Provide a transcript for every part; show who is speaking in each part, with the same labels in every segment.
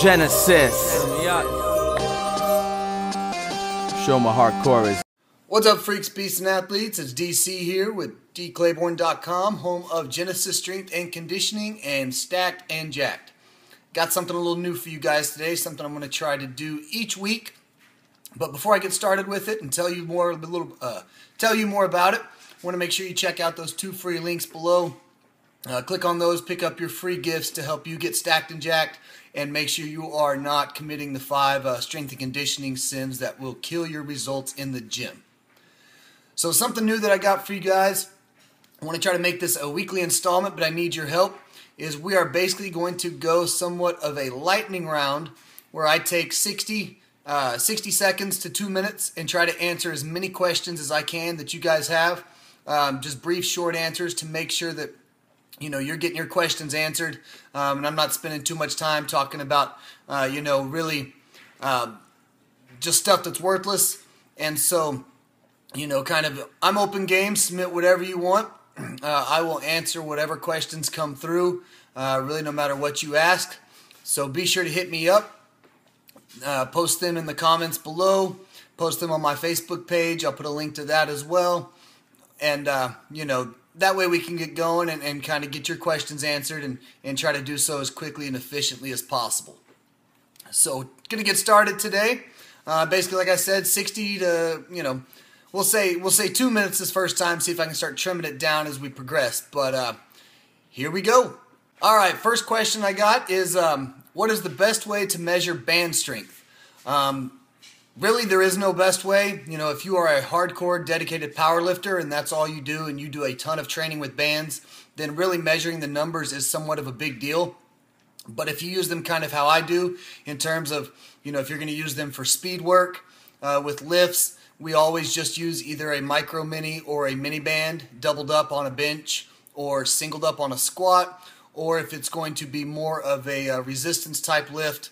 Speaker 1: Genesis. Show my hardcore is.
Speaker 2: What's up, freaks, beasts, and athletes? It's DC here with dclayborn.com, home of Genesis Strength and Conditioning and Stacked and Jacked. Got something a little new for you guys today, something I'm going to try to do each week. But before I get started with it and tell you more about it, I want to make sure you check out those 2 free links below. Click on those, pick up your free gifts to help you get stacked and jacked, and make sure you are not committing the 5 strength and conditioning sins that will kill your results in the gym. So something new that I got for you guys, I want to try to make this a weekly installment, but I need your help, is we are basically going to go somewhat of a lightning round where I take 60 seconds to 2 minutes and try to answer as many questions as I can that you guys have. Just brief, short answers to make sure that you're getting your questions answered, and I'm not spending too much time talking about, really just stuff that's worthless. And so, I'm open game, submit whatever you want. I will answer whatever questions come through, really no matter what you ask. So be sure to hit me up, post them in the comments below, post them on my Facebook page. I'll put a link to that as well. And, that way we can get going and kind of get your questions answered and try to do so as quickly and efficiently as possible. So, going to get started today. Basically, like I said, 60 to, we'll say 2 minutes this first time, see if I can start trimming it down as we progress. But here we go. All right, first question I got is, what is the best way to measure band strength? Really, there is no best way. If you are a hardcore, dedicated power lifter and that's all you do and you do a ton of training with bands, then really measuring the numbers is somewhat of a big deal. But if you use them kind of how I do, in terms of, if you're going to use them for speed work with lifts, we always just use either a micro mini or a mini band doubled up on a bench or singled up on a squat. Or if it's going to be more of a resistance type lift,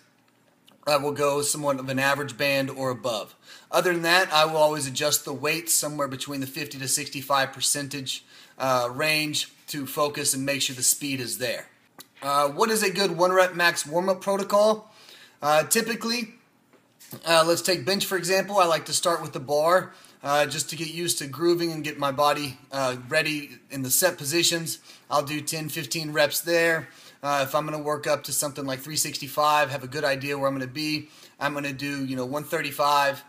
Speaker 2: I will go somewhat of an average band or above. Other than that, I will always adjust the weights somewhere between the 50 to 65% range to focus and make sure the speed is there. What is a good 1 rep max warm-up protocol? Typically, let's take bench for example. I like to start with the bar just to get used to grooving and get my body ready in the set positions. I'll do 10-15 reps there. If I'm going to work up to something like 365, have a good idea where I'm going to be, I'm going to do 135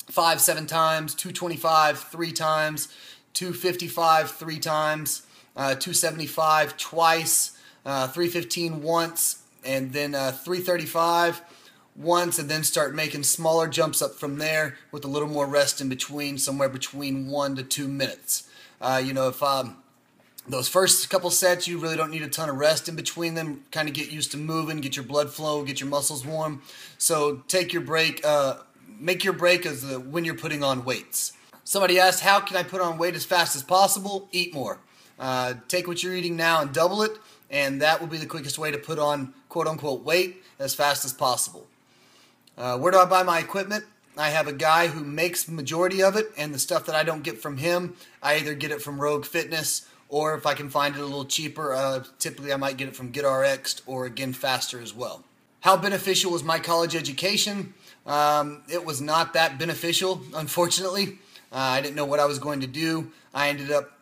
Speaker 2: 5-7 times, 225 3 times, 255 3 times, 275 twice, 315 once, and then 335 once, and then start making smaller jumps up from there with a little more rest in between, somewhere between 1 to 2 minutes. If those first couple sets, you really don't need a ton of rest in between them. Kind of get used to moving, get your blood flow, get your muscles warm. So take your break, make your break as when you're putting on weights. Somebody asked, how can I put on weight as fast as possible? Eat more. Take what you're eating now and double it, and that will be the quickest way to put on quote-unquote weight as fast as possible. Where do I buy my equipment? I have a guy who makes the majority of it, and the stuff that I don't get from him, I either get it from Rogue Fitness, or if I can find it a little cheaper, typically I might get it from GetRx, or again faster as well. How beneficial was my college education? It was not that beneficial, unfortunately. I didn't know what I was going to do. I ended up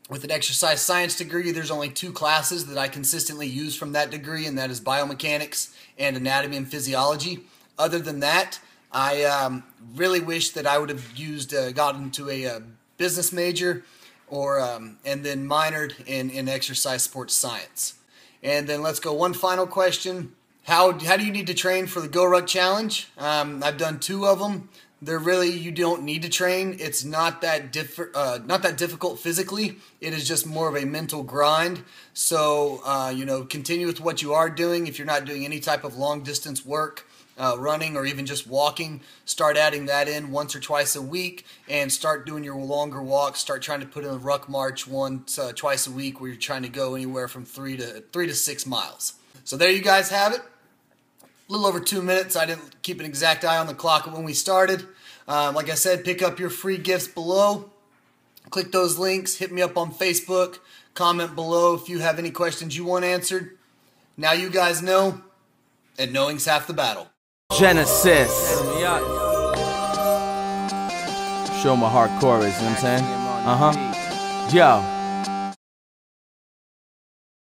Speaker 2: with an exercise science degree. There's only 2 classes that I consistently use from that degree, and that is biomechanics and anatomy and physiology. Other than that, I really wish that I would have gotten into a business major, or and then minored in exercise sports science. And then let's go one final question. How do you need to train for the Go Ruck Challenge? I've done 2 of them. You don't need to train. It's not that difficult physically. It is just more of a mental grind. So continue with what you are doing. If you're not doing any type of long distance work, running or even just walking, start adding that in once or twice a week, and start doing your longer walks. Start trying to put in a ruck march twice a week, where you're trying to go anywhere from 3 to 6 miles. So there you guys have it. A little over 2 minutes. I didn't keep an exact eye on the clock when we started. Like I said, pick up your free gifts below. Click those links. Hit me up on Facebook. Comment below if you have any questions you want answered. Now you guys know, And knowing's half the battle.
Speaker 1: Genesis. Show my hardcore is, you know what I'm saying? Yo.